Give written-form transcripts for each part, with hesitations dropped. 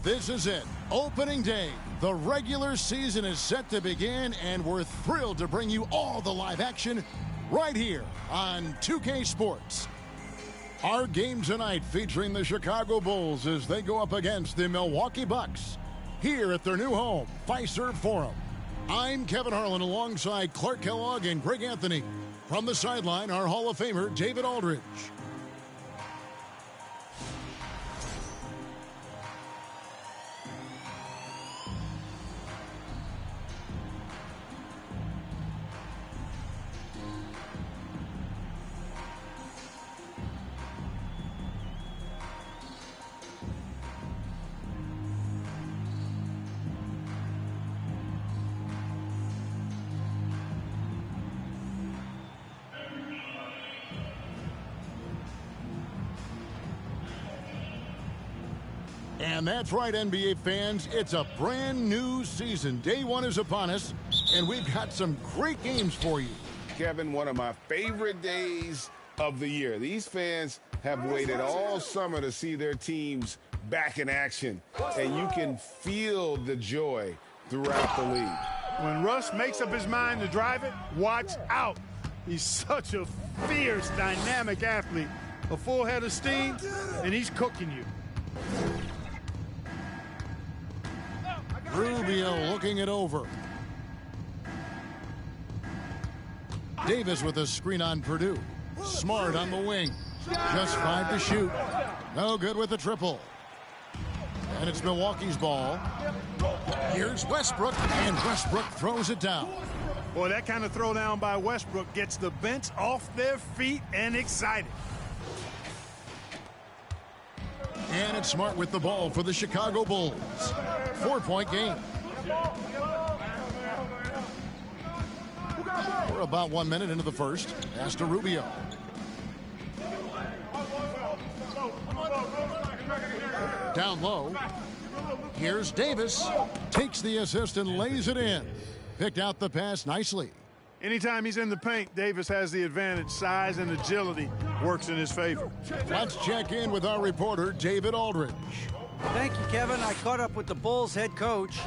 This is it. Opening day. The regular season is set to begin, and we're thrilled to bring you all the live action right here on 2K Sports. Our game tonight featuring the Chicago Bulls as they go up against the Milwaukee Bucks here at their new home, Fiserv Forum. I'm Kevin Harlan alongside Clark Kellogg and Greg Anthony. From the sideline, our Hall of Famer, David Aldridge. And that's right, NBA fans. It's a brand new season. Day one is upon us, and we've got some great games for you. Kevin, one of my favorite days of the year. These fans have waited all summer to see their teams back in action, and you can feel the joy throughout the league. When Russ makes up his mind to drive it, watch out. He's such a fierce, dynamic athlete. A full head of steam, and he's cooking you. Rubio looking it over. Davis with a screen on Purdue. Smart on the wing. Just 5 to shoot. No good with the triple. And it's Milwaukee's ball. Here's Westbrook, and Westbrook throws it down. Boy, that kind of throwdown by Westbrook gets the bench off their feet and excited. And it's Smart with the ball for the Chicago Bulls. 4-point game. We're about 1 minute into the first. Pass to Rubio. Down low. Here's Davis. Takes the assist and lays it in. Picked out the pass nicely. Anytime he's in the paint, Davis has the advantage. Size and agility works in his favor. Let's check in with our reporter, David Aldridge. Thank you, Kevin. I caught up with the Bulls head coach.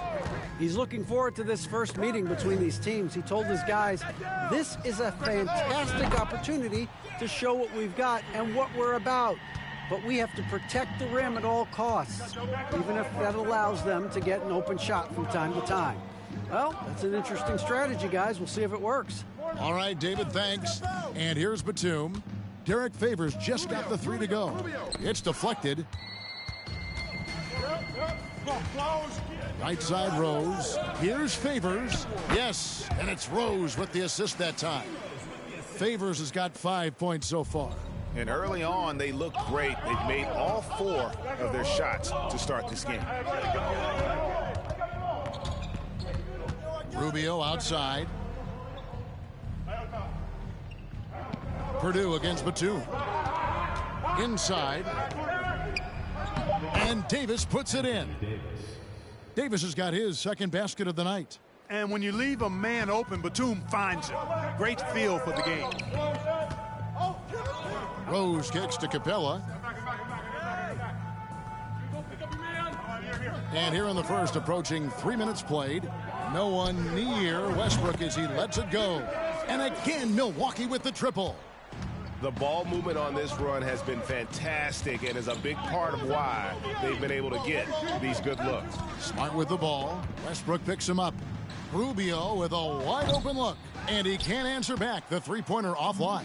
He's looking forward to this first meeting between these teams. He told his guys, this is a fantastic opportunity to show what we've got and what we're about. But we have to protect the rim at all costs, even if that allows them to get an open shot from time to time. Well, that's an interesting strategy, guys. We'll see if it works. All right, David, thanks. And here's Batum. Derek Favors just got the 3 to go. It's deflected. Right side Rose. Here's Favors. Yes, and it's Rose with the assist that time. Favors has got 5 points so far. And early on, they looked great. They've made all 4 of their shots to start this game. Rubio outside. Purdue against Batum. Inside. And Davis puts it in. Davis has got his second basket of the night. And when you leave a man open, Batum finds him. Great feel for the game. Rose kicks to Capella. And here in the first, approaching 3 minutes played. No one near Westbrook as he lets it go. And again, Milwaukee with the triple. The ball movement on this run has been fantastic and is a big part of why they've been able to get these good looks. Smart with the ball. Westbrook picks him up. Rubio with a wide open look. And he can't answer back. The three-pointer offline.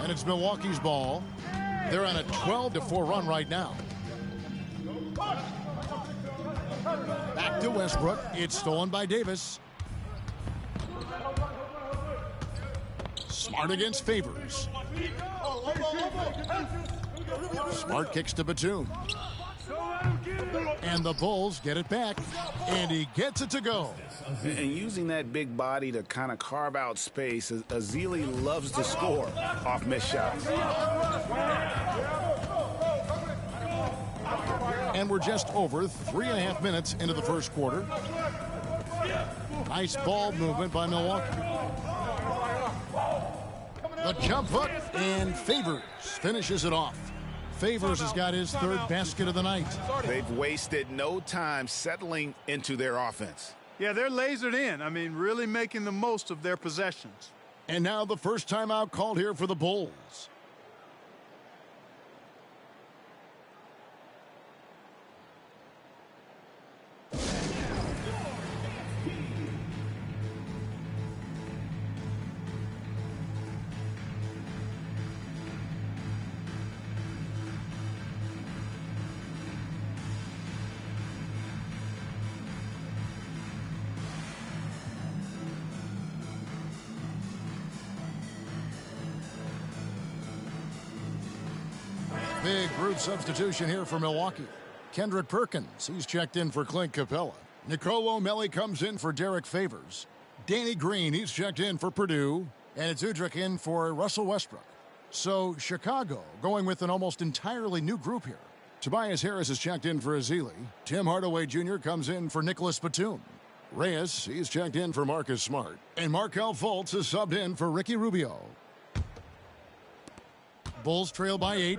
And it's Milwaukee's ball. They're on a 12-4 run right now. Back to Westbrook. It's stolen by Davis. Smart against Favors. Smart kicks to Batum. And the Bulls get it back. And he gets it to go. And using that big body to kind of carve out space, Ezeli loves to score off missed shots. And we're just over 3.5 minutes into the first quarter. Nice ball movement by Milwaukee. The jump hook, and Favors finishes it off. Favors has got his third basket of the night. They've wasted no time settling into their offense. Yeah, they're lasered in. I mean, really making the most of their possessions. And now the first timeout called here for the Bulls. Big group substitution here for Milwaukee. Kendrick Perkins, he's checked in for Clint Capella. Nicolo Melli comes in for Derek Favors. Danny Green, he's checked in for Purdue. And it's Udrih in for Russell Westbrook. So Chicago going with an almost entirely new group here. Tobias Harris is checked in for Ezeli. Tim Hardaway Jr. comes in for Nicholas Batum. Reyes, he's checked in for Marcus Smart. And Markelle Fultz is subbed in for Ricky Rubio. Bulls trail by 8.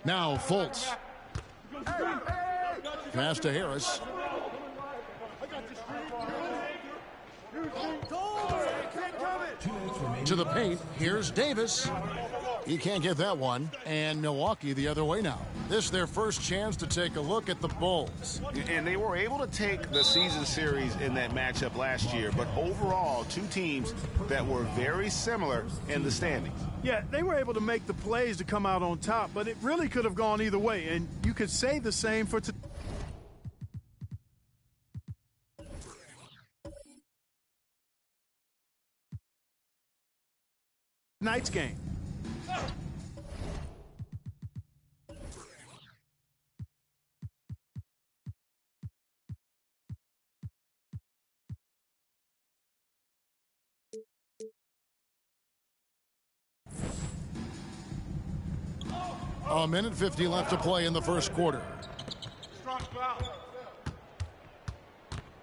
Now Fultz. Pass to Harris. To the paint. Here's Davis. He can't get that one. And Milwaukee the other way now. This is their first chance to take a look at the Bulls. And they were able to take the season series in that matchup last year. But overall, two teams that were very similar in the standings. Yeah, they were able to make the plays to come out on top, but it really could have gone either way. And you could say the same for tonight's game. A minute 50 left to play in the first quarter.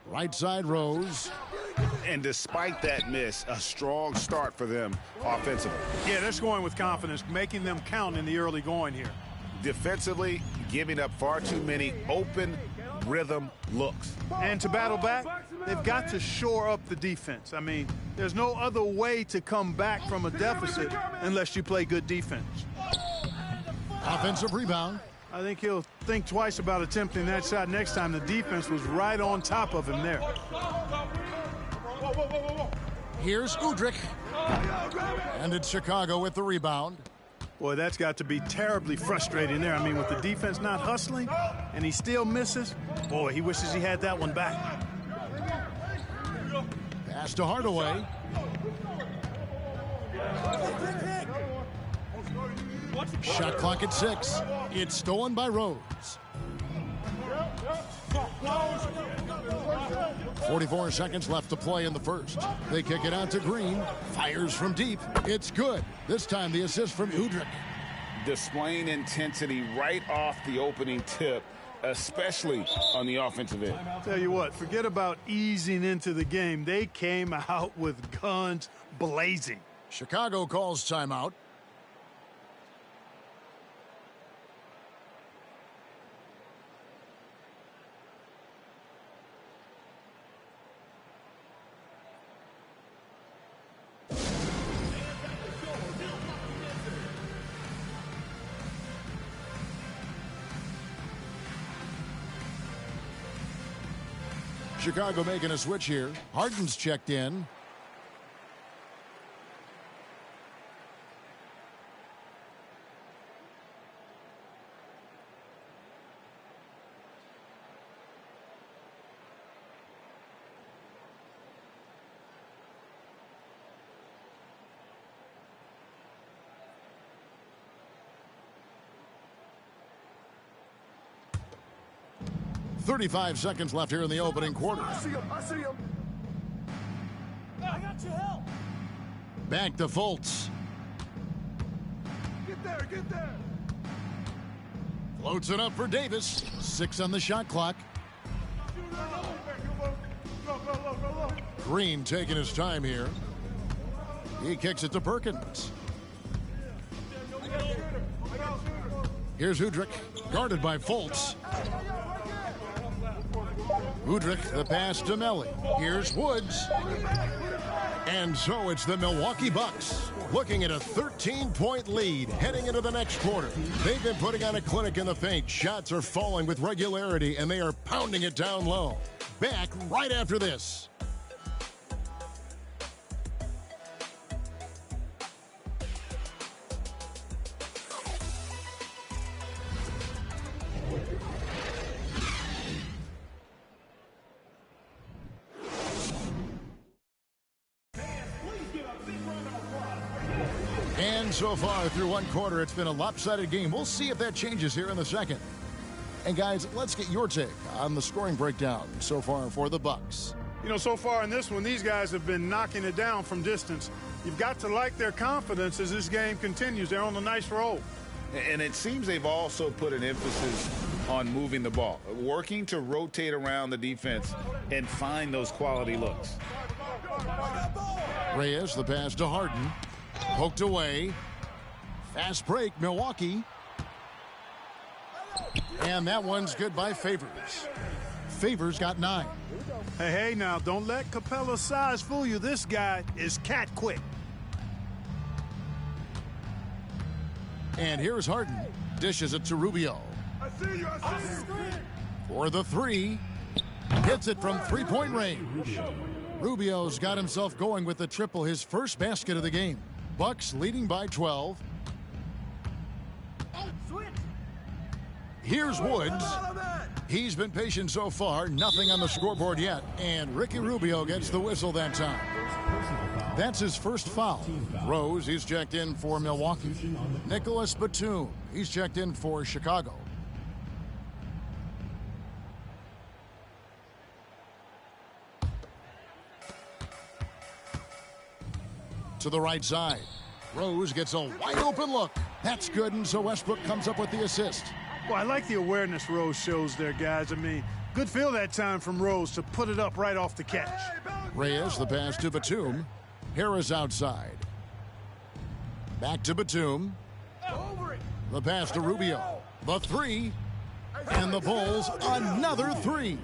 Right side Rose. And despite that miss, a strong start for them offensively. Yeah, they're scoring with confidence, making them count in the early going here. Defensively, giving up far too many open rhythm looks. And to battle back, they've got to shore up the defense. I mean, there's no other way to come back from a deficit unless you play good defense. Offensive rebound. I think he'll think twice about attempting that shot next time. The defense was right on top of him there. Here's Udrih. And it's Chicago with the rebound. Boy, that's got to be terribly frustrating there. I mean, with the defense not hustling and he still misses, boy, he wishes he had that one back. Pass to Hardaway. Shot clock at 6. It's stolen by Rose. 44 seconds left to play in the first. They kick it out to Green. Fires from deep. It's good. This time the assist from Udrih. Displaying intensity right off the opening tip, especially on the offensive end. Tell you what, forget about easing into the game. They came out with guns blazing. Chicago calls timeout. Chicago making a switch here. Harden's checked in. .35 seconds left here in the opening quarter. I see him. I got your help. Back to Fultz. Get there. Floats it up for Davis. 6 on the shot clock. Green taking his time here. He kicks it to Perkins. Here's Udrich, guarded by Fultz. Udrich, the pass to Melly. Here's Woods. And so it's the Milwaukee Bucks looking at a 13-point lead heading into the next quarter. They've been putting on a clinic in the paint. Shots are falling with regularity, and they are pounding it down low. Back right after this. And so far through one quarter, it's been a lopsided game. We'll see if that changes here in the second. And guys, let's get your take on the scoring breakdown so far for the Bucks. You know, so far in this one, these guys have been knocking it down from distance. You've got to like their confidence as this game continues. They're on a nice roll. And it seems they've also put an emphasis on moving the ball, working to rotate around the defense and find those quality looks. Reyes, the pass to Harden. Poked away. Fast break, Milwaukee. And that one's good by Favors. Favors got 9. Hey, now, don't let Capella's size fool you. This guy is cat quick. And here's Harden. Dishes it to Rubio. For the 3. Hits it from three-point range. Rubio's got himself going with the triple, his first basket of the game. Bucks leading by 12. Here's Woods. He's been patient so far. Nothing on the scoreboard yet. And Ricky Rubio gets the whistle that time. That's his first foul. Rose, he's checked in for Milwaukee. Nicholas Batum, he's checked in for Chicago. To the right side. Rose gets a wide open look. That's good, and so Westbrook comes up with the assist. Well, I like the awareness Rose shows there, guys. I mean, good feel that time from Rose to put it up right off the catch. Reyes, the pass to Batum. Harris outside. Back to Batum. The pass to Rubio. The 3. And the Bulls another 3.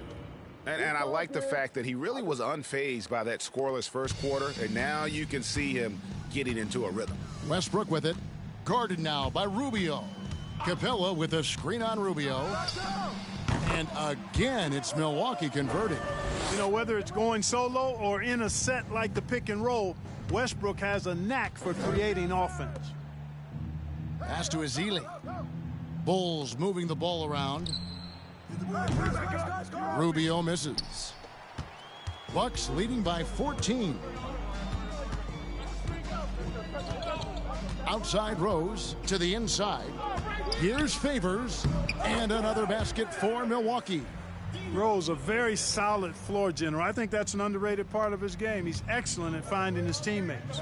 And I like the fact that he really was unfazed by that scoreless first quarter, and now you can see him getting into a rhythm. Westbrook with it. Guarded now by Rubio. Capella with a screen on Rubio. And again, it's Milwaukee converting. You know, whether it's going solo or in a set like the pick and roll, Westbrook has a knack for creating offense. Pass to Ezeli. Bulls moving the ball around. Rubio misses. Bucks leading by 14. Outside Rose to the inside. Here's Favors. And another basket for Milwaukee. Rose, a very solid floor general. I think that's an underrated part of his game. He's excellent at finding his teammates.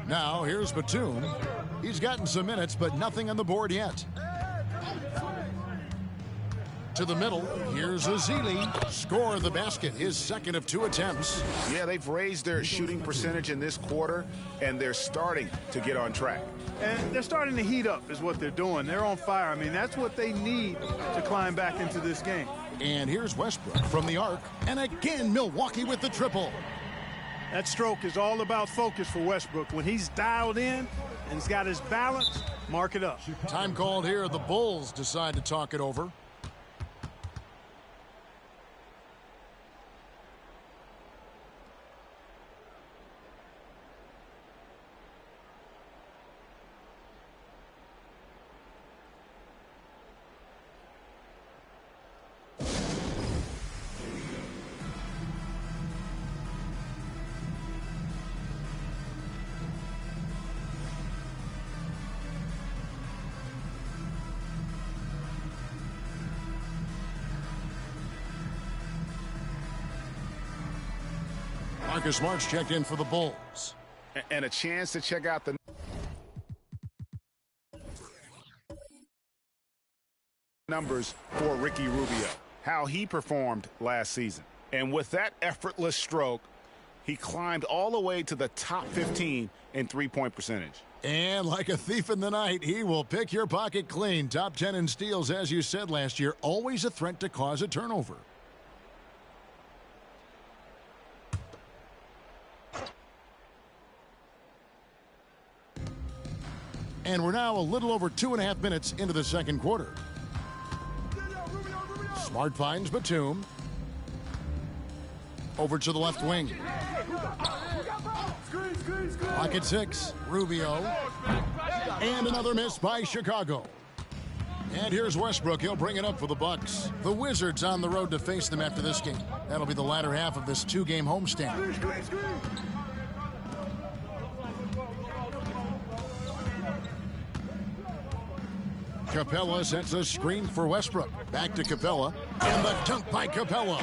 Now here's Batum. He's gotten some minutes, but nothing on the board yet. To the middle, here's Ezeli. Score the basket, his second of 2 attempts. Yeah, they've raised their shooting percentage in this quarter, and they're starting to get on track. And they're starting to heat up is what they're doing. They're on fire. I mean, that's what they need to climb back into this game. And here's Westbrook from the arc. And again, Milwaukee with the triple. That stroke is all about focus for Westbrook. When he's dialed in and he's got his balance, mark it up. Time called here. The Bulls decide to talk it over. Marcus Smart's checked in for the Bulls. And a chance to check out the numbers for Ricky Rubio, how he performed last season. And with that effortless stroke, He climbed all the way to the top 15 in three-point percentage. And like a thief in the night, he will pick your pocket clean. Top 10 in steals, as you said last year, always a threat to cause a turnover. And we're now a little over 2.5 minutes into the second quarter. Smart finds Batum. Over to the left wing. Pocket 6, Rubio. And another miss by Chicago. And here's Westbrook. He'll bring it up for the Bucks. The Wizards on the road to face them after this game. That'll be the latter half of this two-game homestand. Capella sets a screen for Westbrook. Back to Capella. And the dunk by Capella.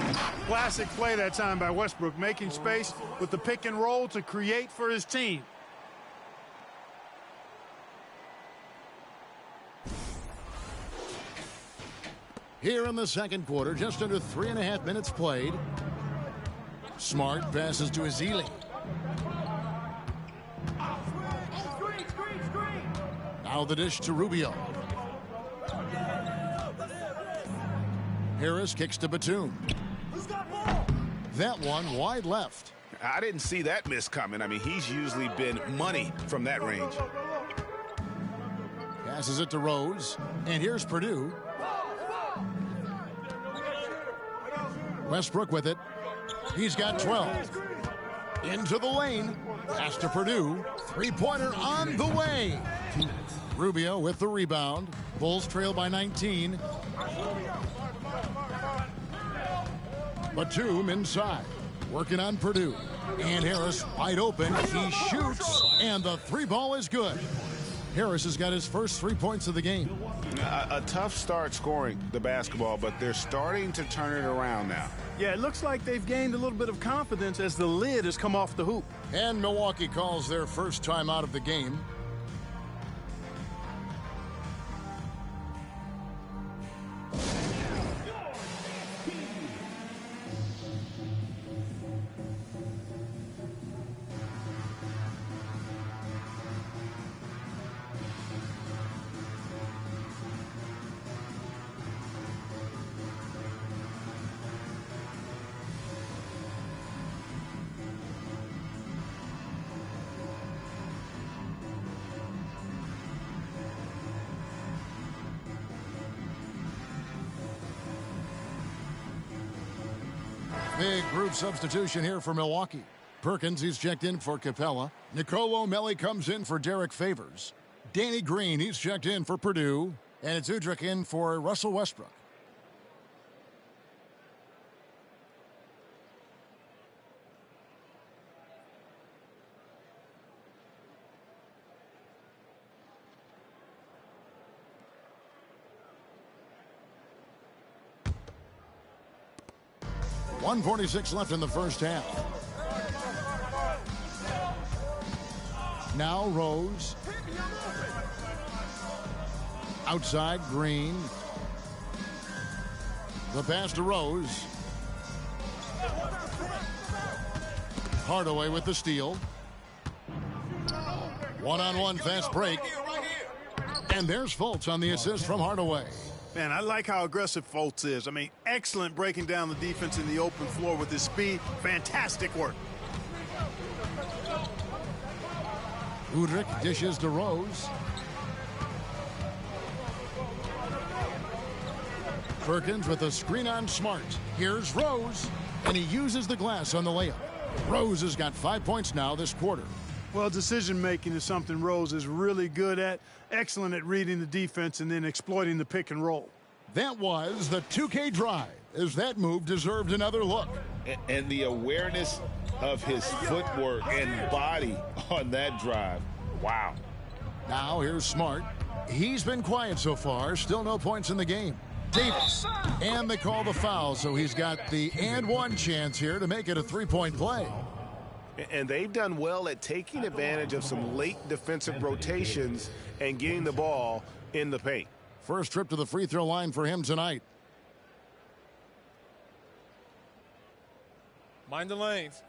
Classic play that time by Westbrook, making space with the pick and roll to create for his team. Here in the second quarter, just under 3.5 minutes played. Smart passes to Ezeli. Now the dish to Rubio. Harris kicks to Batum. That one wide left. I didn't see that miss coming. I mean, he's usually been money from that range. Passes it to Rose. And here's Purdue. Westbrook with it. He's got 12. Into the lane. Pass to Purdue. Three-pointer on the way. Rubio with the rebound. Bulls trail by 19. Batum inside. Working on Purdue. And Harris wide open. He shoots. And the three ball is good. Harris has got his first 3 points of the game. A tough start scoring the basketball, but they're starting to turn it around now. Yeah, it looks like they've gained a little bit of confidence as the lid has come off the hoop. And Milwaukee calls their first time out of the game. Big group substitution here for Milwaukee. Perkins, he's checked in for Capella. Nicolo Melli comes in for Derek Favors. Danny Green, he's checked in for Purdue. And it's Udrich in for Russell Westbrook. .146 left in the first half. Now Rose. Outside, Green. The pass to Rose. Hardaway with the steal. One-on-one fast break. And there's Fultz on the assist from Hardaway. Man, I like how aggressive Fultz is. I mean, excellent breaking down the defense in the open floor with his speed. Fantastic work. Udrich dishes to Rose. Perkins with a screen on Smart. Here's Rose, and he uses the glass on the layup. Rose has got 5 points now this quarter. Well, decision-making is something Rose is really good at. Excellent at reading the defense and then exploiting the pick and roll. That was the 2K drive, as that move deserved another look. And the awareness of his footwork and body on that drive. Wow. Now here's Smart. He's been quiet so far. Still no points in the game. Davis. And they call the foul, so he's got the and one chance here to make it a three-point play. And they've done well at taking advantage of some late defensive rotations and getting the ball in the paint. First trip to the free throw line for him tonight. Mind the lanes.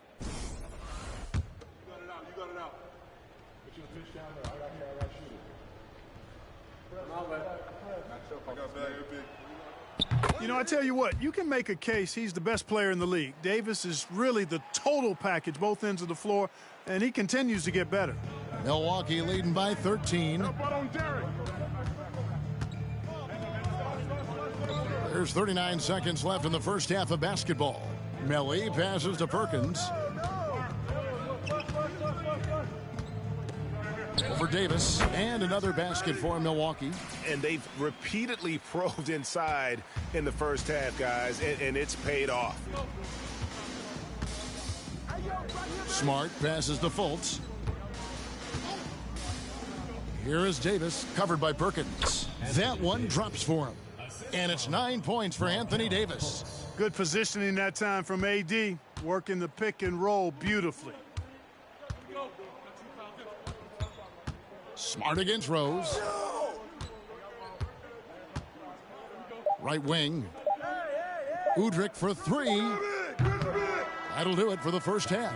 You know, I tell you what, you can make a case he's the best player in the league. Davis is really the total package, both ends of the floor, and he continues to get better. Milwaukee leading by 13. There's 39 seconds left in the first half of basketball. Melly passes to Perkins. Over Davis, and another basket for Milwaukee. And they've repeatedly probed inside in the first half, guys, and it's paid off. Smart passes to Fultz. Here is Davis, covered by Perkins. That one drops for him. And it's 9 points for Anthony Davis. Good positioning that time from AD, working the pick and roll beautifully. Smart against Rose. Right wing. Udrich for three. That'll do it for the first half.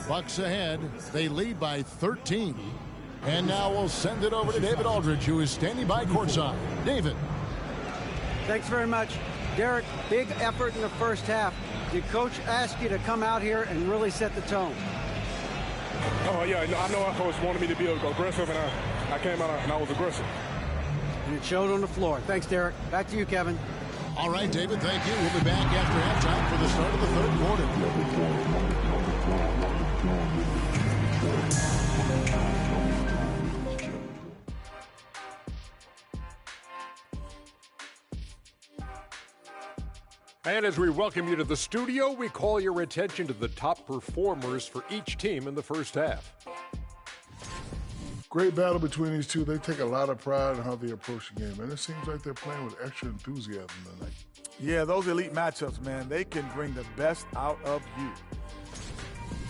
Bucks ahead. They lead by 13. And now we'll send it over to David Aldridge, who is standing by courtside. David. Thanks very much. Derek, big effort in the first half. Did Coach ask you to come out here and really set the tone? Oh, yeah, I know our coach wanted me to be aggressive, and I came out and I was aggressive. And it showed on the floor. Thanks, Derek. Back to you, Kevin. All right, David, thank you. We'll be back after halftime for the start of the third quarter. And as we welcome you to the studio, we call your attention to the top performers for each team in the first half. Great battle between these two. They take a lot of pride in how they approach the game, and it seems like they're playing with extra enthusiasm tonight. Yeah, those elite matchups, man, they can bring the best out of you.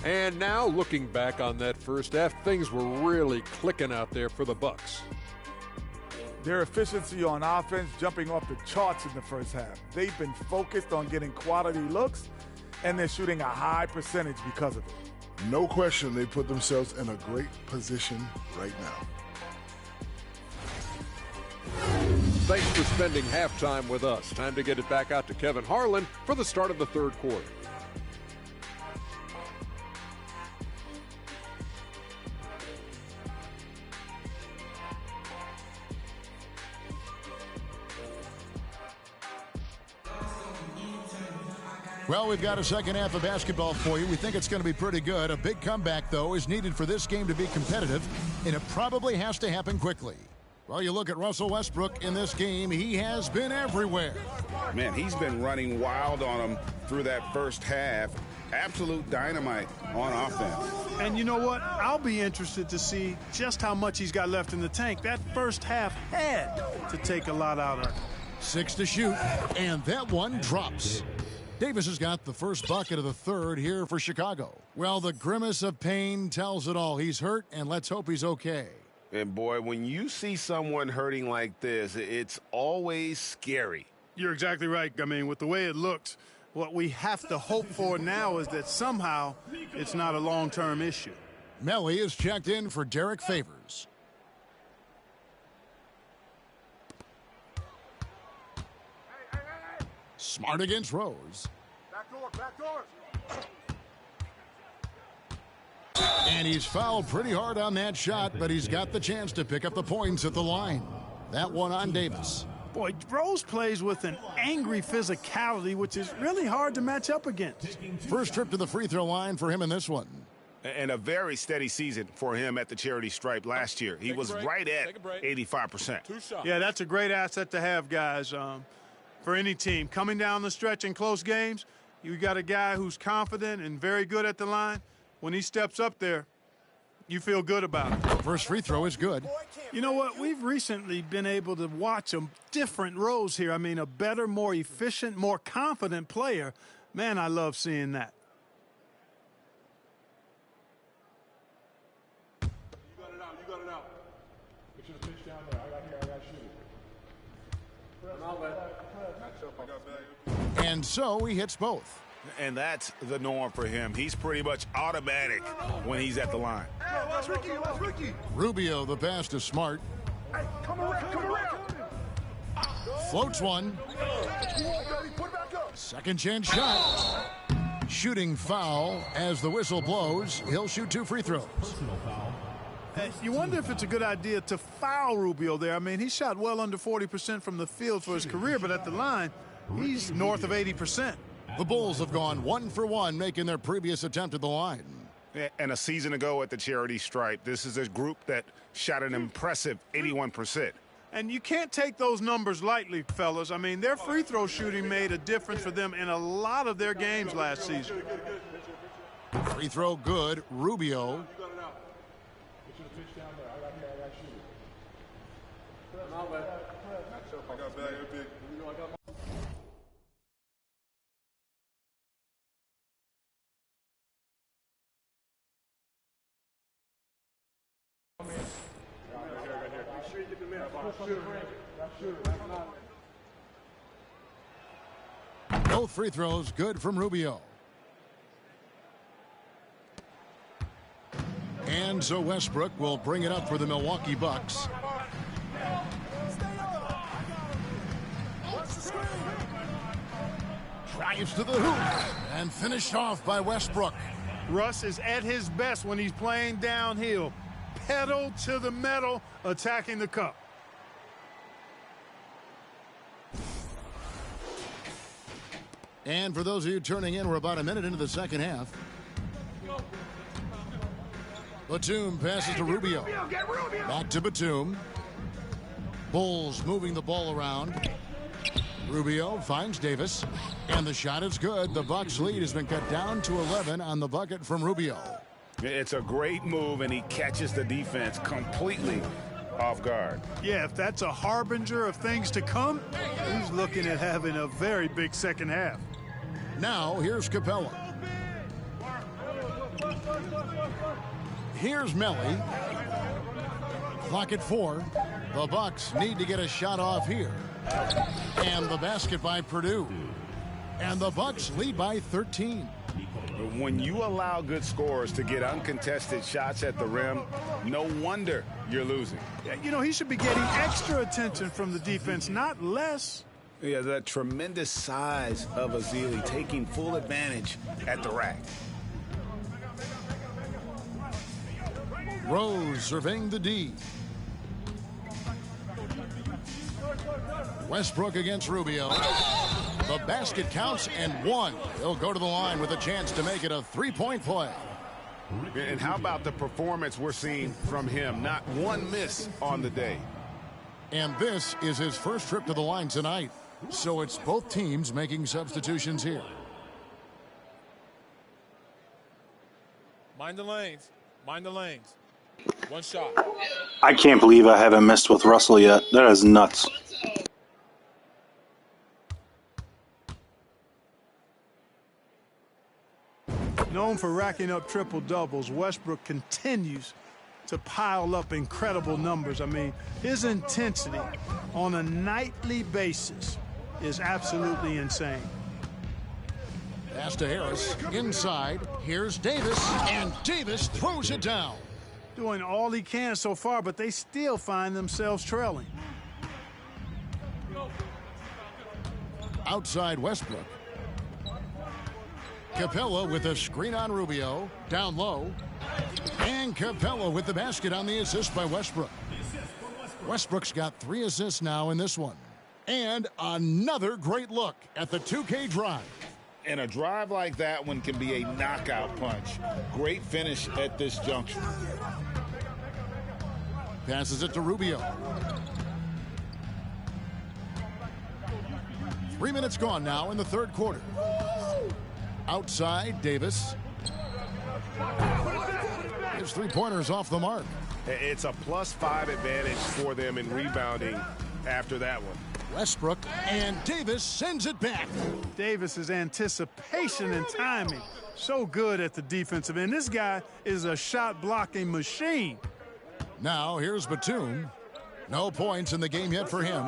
And now, looking back on that first half, things were really clicking out there for the Bucks. Their efficiency on offense jumping off the charts in the first half. They've been focused on getting quality looks, and they're shooting a high percentage because of it. No question they put themselves in a great position right now. Thanks for spending halftime with us. Time to get it back out to Kevin Harlan for the start of the third quarter. Well, we've got a second half of basketball for you. We think it's going to be pretty good. A big comeback, though, is needed for this game to be competitive, and it probably has to happen quickly. Well, you look at Russell Westbrook in this game. He has been everywhere. Man, he's been running wild on them through that first half. Absolute dynamite on offense. And you know what? I'll be interested to see just how much he's got left in the tank. That first half had to take a lot out of him. 6 to shoot, and that one drops. Davis has got the first bucket of the third here for Chicago. Well, the grimace of pain tells it all. He's hurt, and let's hope he's okay. And, boy, when you see someone hurting like this, it's always scary. You're exactly right. I mean, with the way it looks, what we have to hope for now is that somehow it's not a long-term issue. Melly is checked in for Derek Favors. Smart against Rose. Back door. And he's fouled pretty hard on that shot, but he's got the chance to pick up the points at the line. That one on Davis. Boy, Rose plays with an angry physicality, which is really hard to match up against. First trip to the free throw line for him in this one. And a very steady season for him at the charity stripe last year. He was right at 85%. Yeah, that's a great asset to have, guys, for any team. Coming down the stretch in close games, you got a guy who's confident and very good at the line. When he steps up there, you feel good about it. First free throw is good. You know what? We've recently been able to watch a different Rose here. I mean, a better, more efficient, more confident player. Man, I love seeing that. You got it out. Make sure the pitch down there. I got shoot it. And so he hits both. And that's the norm for him. He's pretty much automatic when he's at the line. Rubio, the pass to Smart. Floats one. Second chance shot. Shooting foul as the whistle blows. He'll shoot 2 free throws. You wonder if it's a good idea to foul Rubio there. I mean, he shot well under 40% from the field for his career, but at the line, he's north of 80%. The Bulls have gone 1 for 1, making their previous attempt at the line. And a season ago at the charity stripe, this is a group that shot an impressive 81%. And you can't take those numbers lightly, fellas. I mean, their free throw shooting made a difference for them in a lot of their games last season. Free throw good. Rubio. Both free throws good from Rubio. And so Westbrook will bring it up for the Milwaukee Bucks. Drives to the hoop and finished off by Westbrook. Russ is at his best when he's playing downhill. Pedal to the metal, attacking the cup. And for those of you turning in, we're about a minute into the second half. Batum passes to Rubio. Back to Batum. Bulls moving the ball around. Rubio finds Davis. And the shot is good. The Bucks lead has been cut down to 11 on the bucket from Rubio. It's a great move, and he catches the defense completely off guard. Yeah, if that's a harbinger of things to come, he's looking at having a very big second half. Now, here's Capella. Here's Melly. Clock at 4. The Bucks need to get a shot off here. And the basket by Purdue. And the Bucks lead by 13. When you allow good scorers to get uncontested shots at the rim, no wonder you're losing. You know, he should be getting extra attention from the defense, not less. Yeah, that tremendous size of Azili taking full advantage at the rack. Rose surveying the D. Westbrook against Rubio. The basket counts and one. He'll go to the line with a chance to make it a three-point play. And how about the performance we're seeing from him? Not one miss on the day. And this is his first trip to the line tonight. So it's both teams making substitutions here. Mind the lanes. Mind the lanes. One shot. I can't believe I haven't messed with Russell yet. That is nuts. Known for racking up triple doubles, Westbrook continues to pile up incredible numbers. I mean, his intensity on a nightly basis is absolutely insane. Pass to Harris. Inside. Here's Davis. And Davis throws it down. Doing all he can so far, but they still find themselves trailing. Outside Westbrook. Capella with a screen on Rubio. Down low. And Capella with the basket on the assist by Westbrook. Westbrook's got 3 assists now in this one. And another great look at the 2K drive. And a drive like that one can be a knockout punch. Great finish at this juncture. Passes it to Rubio. 3 minutes gone now in the third quarter. Outside, Davis. His three-pointers off the mark. It's a +5 advantage for them in rebounding after that one. Westbrook, and Davis sends it back. Davis's anticipation and timing, so good at the defensive end. This guy is a shot-blocking machine. Now here's Batum. No points in the game yet for him.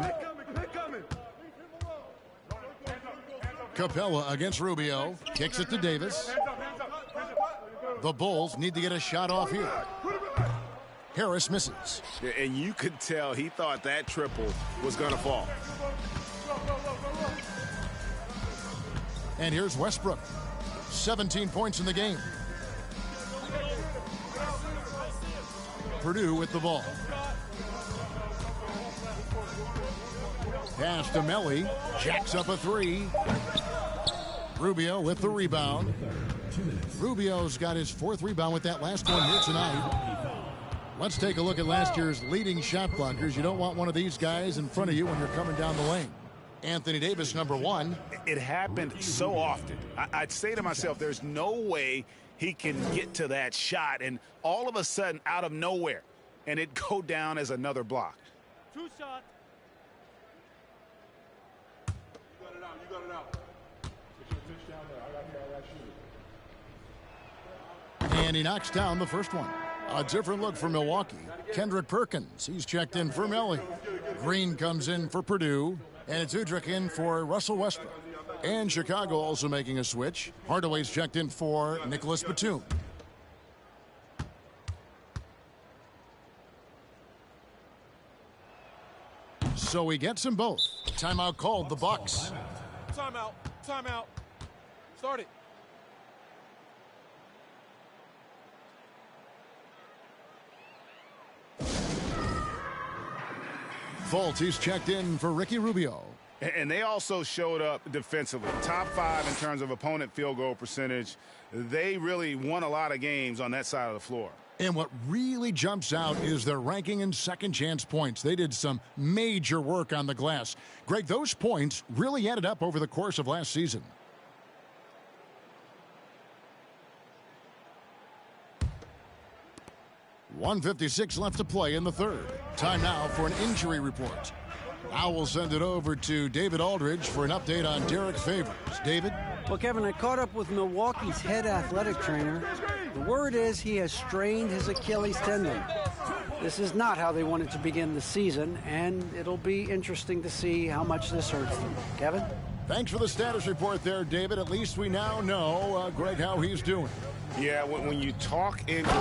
Capella against Rubio. Kicks it to Davis. The Bulls need to get a shot off here. Harris misses. And you could tell he thought that triple was going to fall. And here's Westbrook. 17 points in the game. Purdue with the ball. Pass to Melly. Jacks up a three. Rubio with the rebound. Rubio's got his 4th rebound with that last one here tonight. Let's take a look at last year's leading shot blockers. You don't want one of these guys in front of you when you're coming down the lane. Anthony Davis, number 1. It happened so often. I'd say to myself, there's no way he can get to that shot, and all of a sudden, out of nowhere, and it go down as another block. 2 shots. You got it out. Get your pitch down there. I got And he knocks down the first one. A different look for Milwaukee. Kendrick Perkins, he's checked in for Melly. Green comes in for Purdue, and it's Udrich in for Russell Westbrook. And Chicago also making a switch. Hardaway's checked in for Nicholas Batum. So he gets them both. Timeout called, the Bucks. Timeout. Timeout. Start it. Fultz, he's checked in for Ricky Rubio. And they also showed up defensively. Top 5 in terms of opponent field goal percentage. They really won a lot of games on that side of the floor. And what really jumps out is their ranking in second chance points. They did some major work on the glass. Greg, those points really added up over the course of last season. .156 left to play in the third. Time now for an injury report. Now we'll send it over to David Aldridge for an update on Derek Favors. David? Well, Kevin, I caught up with Milwaukee's head athletic trainer. The word is he has strained his Achilles tendon. This is not how they wanted to begin the season, and it'll be interesting to see how much this hurts them. Kevin? Thanks for the status report there, David. At least we now know, Greg, how he's doing. Yeah, when you talk injury,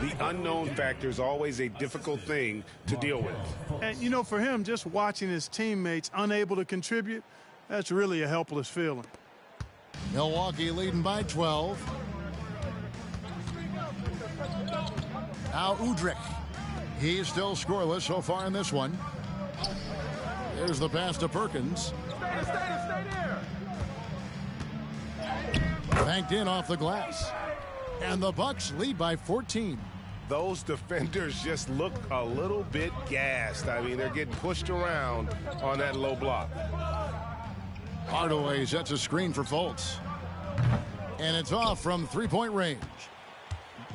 the unknown factor is always a difficult thing to deal with. And, you know, for him, just watching his teammates unable to contribute, that's really a helpless feeling. Milwaukee leading by 12. Now Udrich. He's still scoreless so far in this one. There's the pass to Perkins. Stay there. Banked in off the glass. And the Bucks lead by 14. Those defenders just look a little bit gassed. I mean, they're getting pushed around on that low block. Hardaway sets a screen for Fultz. And it's off from three-point range.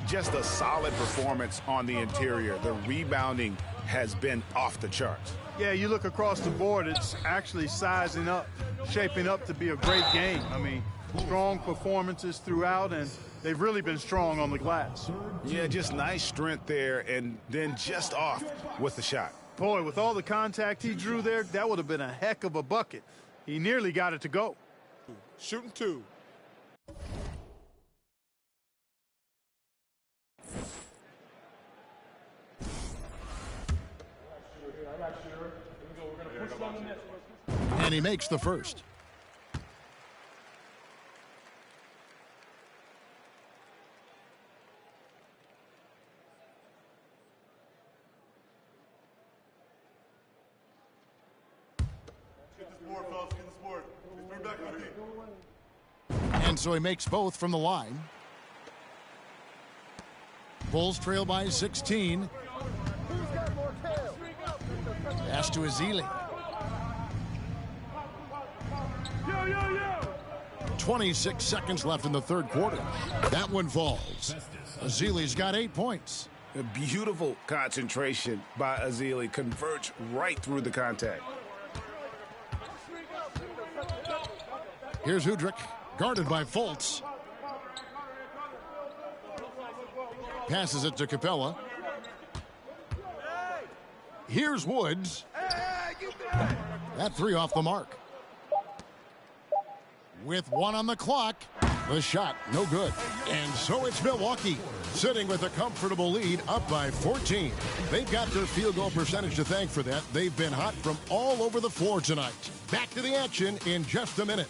Just a solid performance on the interior. The rebounding has been off the charts. Yeah, you look across the board, it's actually sizing up, shaping up to be a great game. I mean, strong performances throughout, and they've really been strong on the glass. Yeah, just nice strength there, and then just off with the shot. Boy, with all the contact he drew there, that would have been a heck of a bucket. He nearly got it to go. Shooting 2. And he makes the first. And so he makes both from the line. Bulls trail by 16. Pass to Ezeli. 26 seconds left in the third quarter. That one falls. Ezeli's got 8 points. A beautiful concentration by Ezeli. Converts right through the contact. Here's Udrich, guarded by Fultz. Passes it to Capella. Here's Woods. That three off the mark. With 1 on the clock, the shot no good. And so it's Milwaukee sitting with a comfortable lead, up by 14. They've got their field goal percentage to thank for that. They've been hot from all over the floor tonight. Back to the action in just a minute.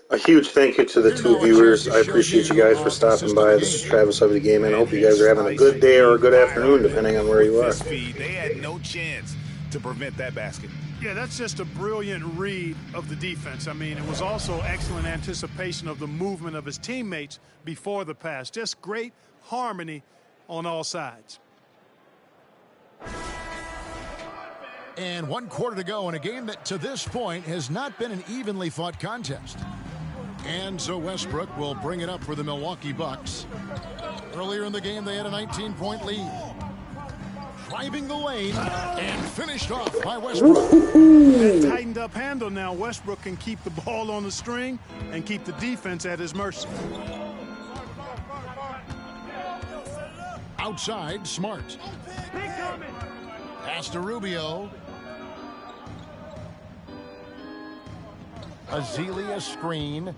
A huge thank you to the two viewers. I appreciate you guys for stopping by. This is Travis Hovde Gaming. I hope you guys are having a good day or a good afternoon, depending on where you are. They had no chance to prevent that basket. Yeah, that's just a brilliant read of the defense. I mean, it was also excellent anticipation of the movement of his teammates before the pass. Just great harmony on all sides. And 1 quarter to go in a game that to this point has not been an evenly fought contest. And so Westbrook will bring it up for the Milwaukee Bucks. Earlier in the game, they had a 19-point lead. Driving the lane and finished off by Westbrook. That tightened up handle now. Westbrook can keep the ball on the string and keep the defense at his mercy. Outside, Smart. Pass to Rubio. Ezeli a screen.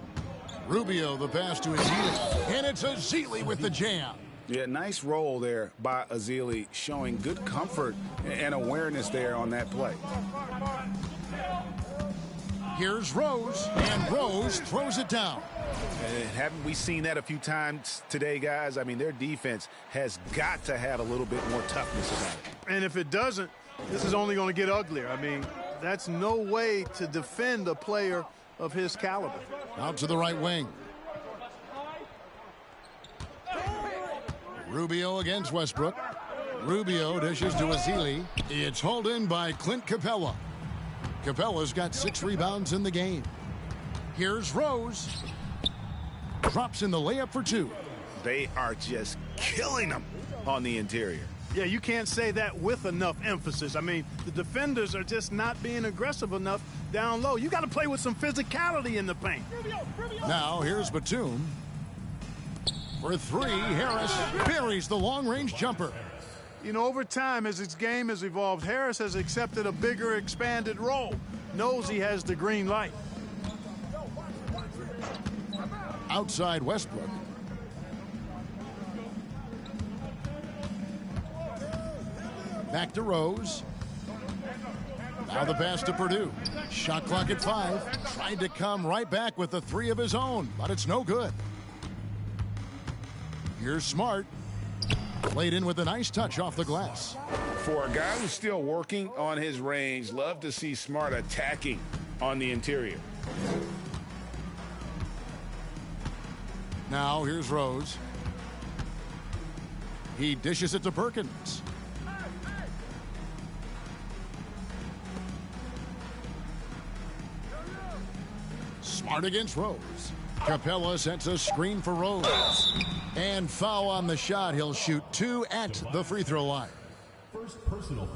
Rubio the pass to Ezeli. And it's Ezeli with the jam. Yeah, nice roll there by Ezeli, showing good comfort and awareness there on that play. Here's Rose, and Rose throws it down. And haven't we seen that a few times today, guys? I mean, their defense has got to have a little bit more toughness about it. And if it doesn't, this is only going to get uglier. I mean, that's no way to defend a player of his caliber. Out to the right wing. Rubio against Westbrook. Rubio dishes to Ezeli. It's hauled in by Clint Capella. Capella's got 6 rebounds in the game. Here's Rose. Drops in the layup for 2. They are just killing them on the interior. Yeah, you can't say that with enough emphasis. I mean, the defenders are just not being aggressive enough down low. You got to play with some physicality in the paint. Now here's Batum. For 3, Harris buries the long-range jumper. You know, over time, as his game has evolved, Harris has accepted a bigger, expanded role. Knows he has the green light. Outside Westbrook. Back to Rose. Now the pass to Purdue. Shot clock at 5. Tried to come right back with the 3 of his own, but it's no good. Here's Smart. Played in with a nice touch off the glass. For a guy who's still working on his range, love to see Smart attacking on the interior. Now here's Rose. He dishes it to Perkins. Smart against Rose. Capella sets a screen for Rose. And foul on the shot. He'll shoot 2 at the free throw line.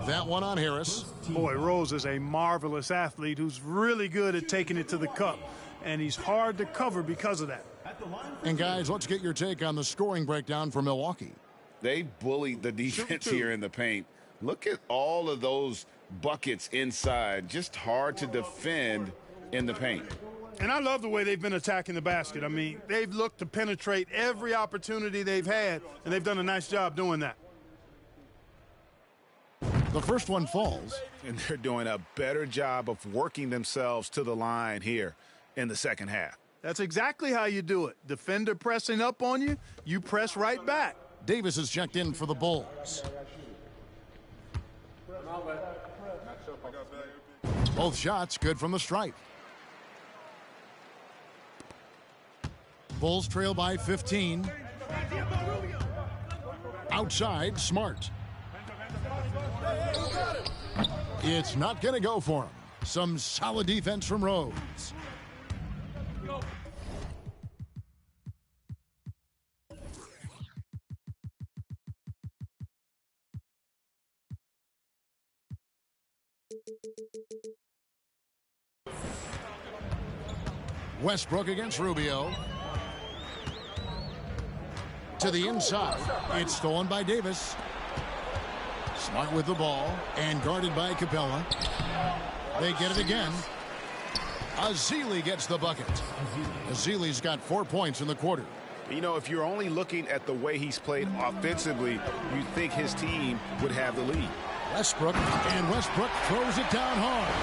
That one on Harris. Boy, Rose is a marvelous athlete who's really good at taking it to the cup. And he's hard to cover because of that. And guys, let's get your take on the scoring breakdown for Milwaukee. They bullied the defense here in the paint. Look at all of those buckets inside. Just hard to defend in the paint. And I love the way they've been attacking the basket. I mean, they've looked to penetrate every opportunity they've had, and they've done a nice job doing that. The first one falls. And they're doing a better job of working themselves to the line here in the second half. That's exactly how you do it. Defender pressing up on you, you press right back. Davis is checked in for the Bulls. Both shots good from the stripe. Bulls trail by 15. Outside, Smart. It's not going to go for him. Some solid defense from Rose. Westbrook against Rubio. To the inside. It's stolen by Davis. Smart with the ball and guarded by Capella. They get it again. Ezeli gets the bucket. Ezeli's got 4 points in the quarter. You know, if you're only looking at the way he's played offensively, you'd think his team would have the lead. Westbrook, and Westbrook throws it down hard.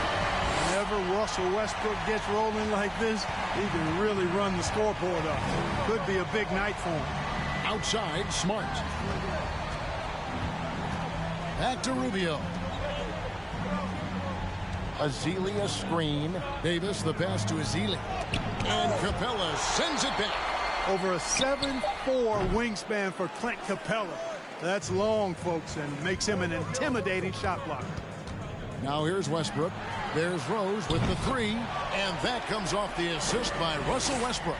Whenever Russell Westbrook gets rolling like this, he can really run the scoreboard up. Could be a big night for him. Outside, Smart. Back to Rubio. Ezeli a screen. Davis the pass to Ezeli. And Capella sends it back. Over a 7'4" wingspan for Clint Capella. That's long, folks, and makes him an intimidating shot blocker. Now here's Westbrook. There's Rose with the three. And that comes off the assist by Russell Westbrook.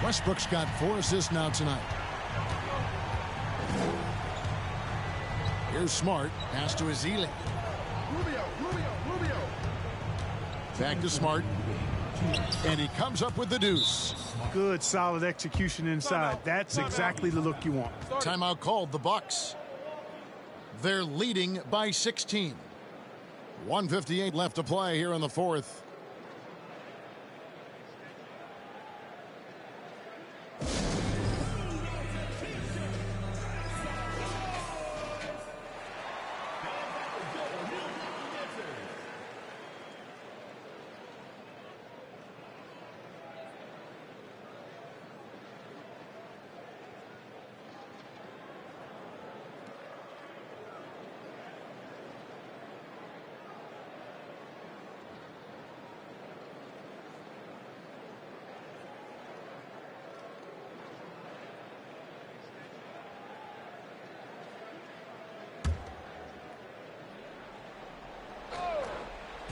Westbrook's got 4 assists now tonight. Here's Smart. Pass to Ezeli. Rubio. Back to Smart. And he comes up with the deuce. Good, solid execution inside. That's exactly the look you want. Timeout called the Bucks. They're leading by 16. 1:58 left to play here in the fourth.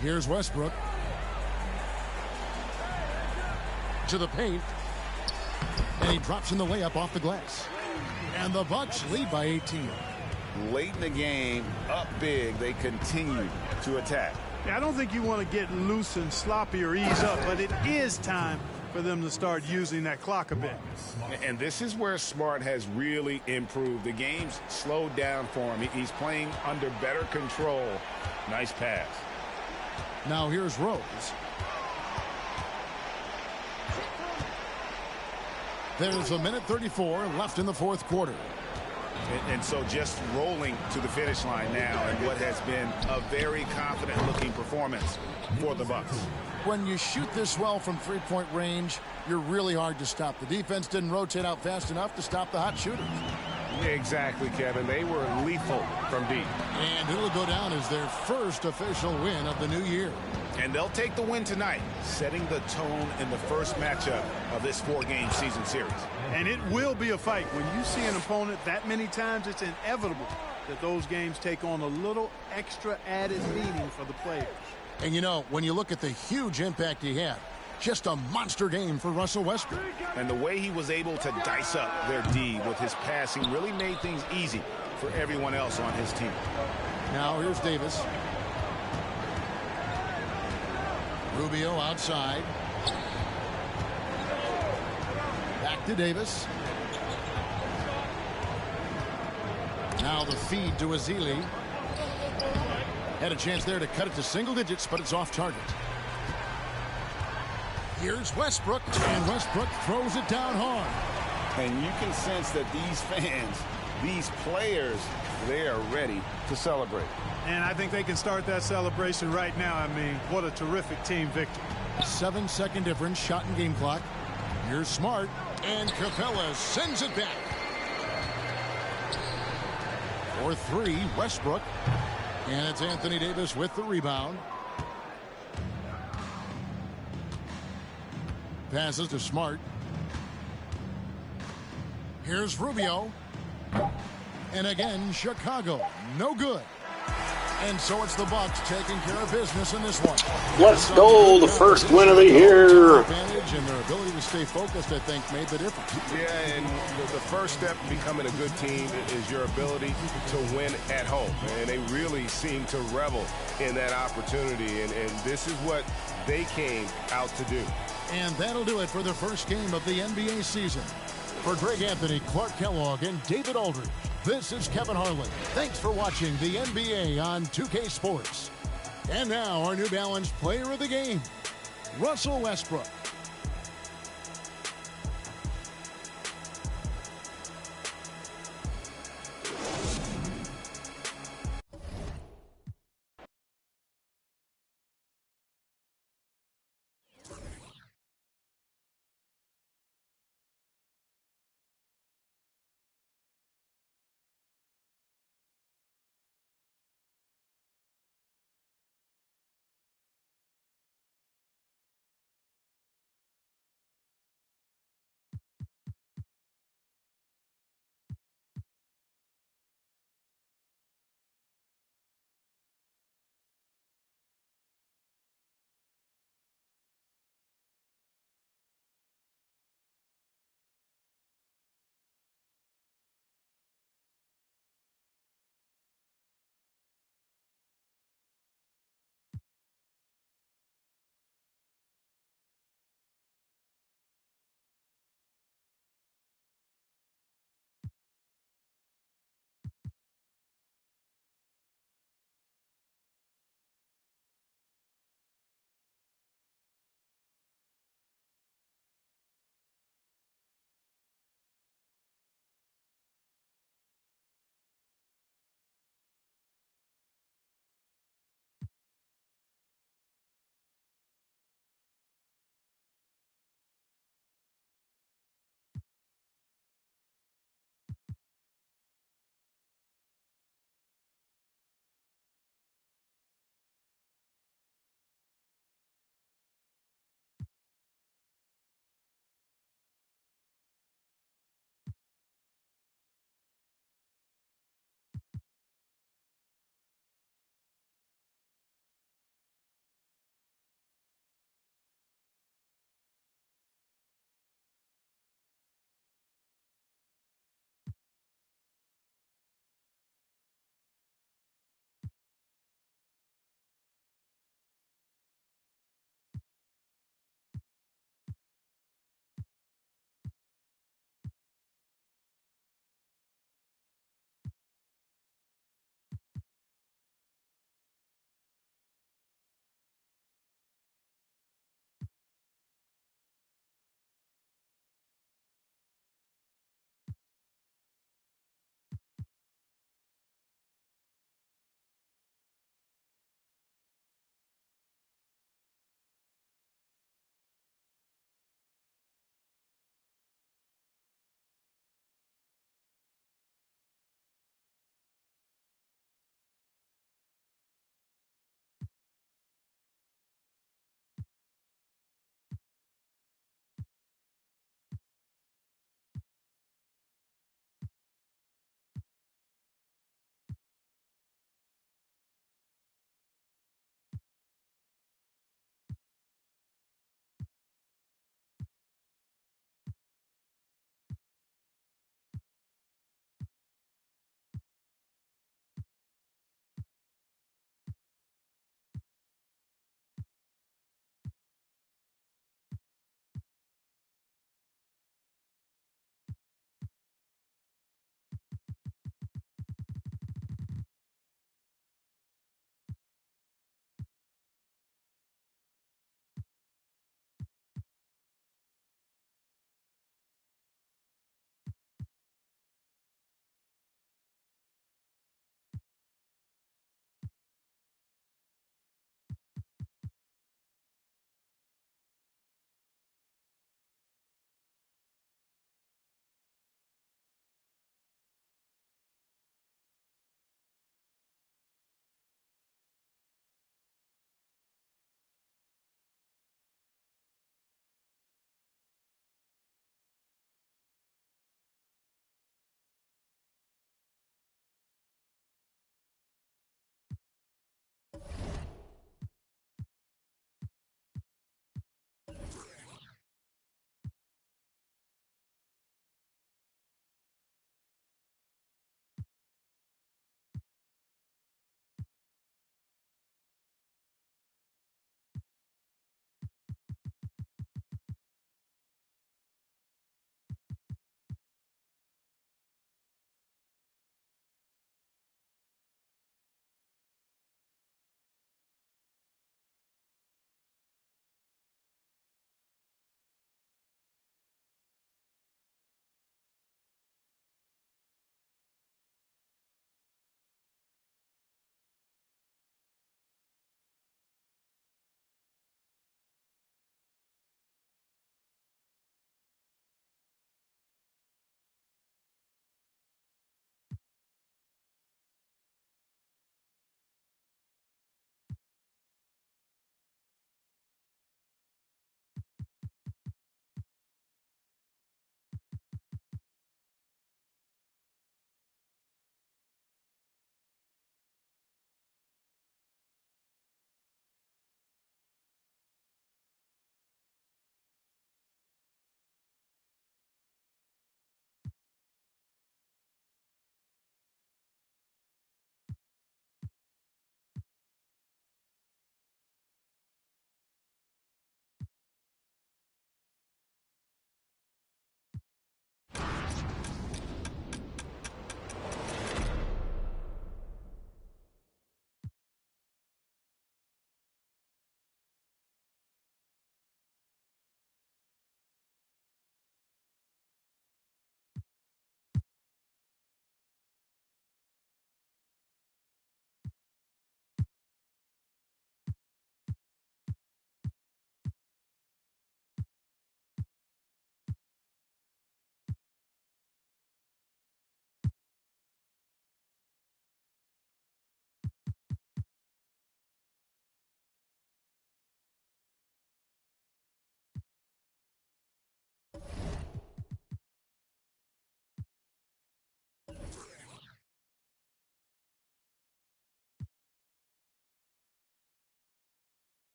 Here's Westbrook. To the paint. And he drops in the layup off the glass. And the Bucks lead by 18. Late in the game, up big, they continue to attack. Yeah, I don't think you want to get loose and sloppy or ease up, but it is time for them to start using that clock a bit. And this is where Smart has really improved. The game's slowed down for him. He's playing under better control. Nice pass. Now here's Rose. There's a minute 34 left in the fourth quarter. And so just rolling to the finish line now in what has been a very confident-looking performance for the Bucks. When you shoot this well from three-point range, you're really hard to stop. The defense didn't rotate out fast enough to stop the hot shooters. Exactly, Kevin. They were lethal from deep. And it'll go down as their first official win of the new year. And they'll take the win tonight, setting the tone in the first matchup of this 4-game season series. And it will be a fight. When you see an opponent that many times, it's inevitable that those games take on a little extra added meaning for the players. And you know, when you look at the huge impact he had, just a monster game for Russell Westbrook. And the way he was able to dice up their D with his passing really made things easy for everyone else on his team. Now here's Davis. Rubio outside. Back to Davis. Now the feed to Ezeli. Had a chance there to cut it to single digits, but it's off target. Here's Westbrook, and Westbrook throws it down hard. And you can sense that these fans, these players, they are ready to celebrate. And I think they can start that celebration right now. I mean, what a terrific team victory. 7-second difference, shot and game clock. Here's Smart, and Capella sends it back. For three, Westbrook. And it's Anthony Davis with the rebound. Passes to Smart. Here's Rubio. And again, Chicago. No good. And so it's the Bucks taking care of business in this one. Let's go. The first win of the year. Advantage and their ability to stay focused, I think, made the difference. Yeah, and the first step in becoming a good team is your ability to win at home. And they really seem to revel in that opportunity. And this is what they came out to do. And that'll do it for the first game of the NBA season. For Greg Anthony, Clark Kellogg, and David Aldridge, this is Kevin Harlan. Thanks for watching the NBA on 2K Sports. And now our New Balance player of the game, Russell Westbrook.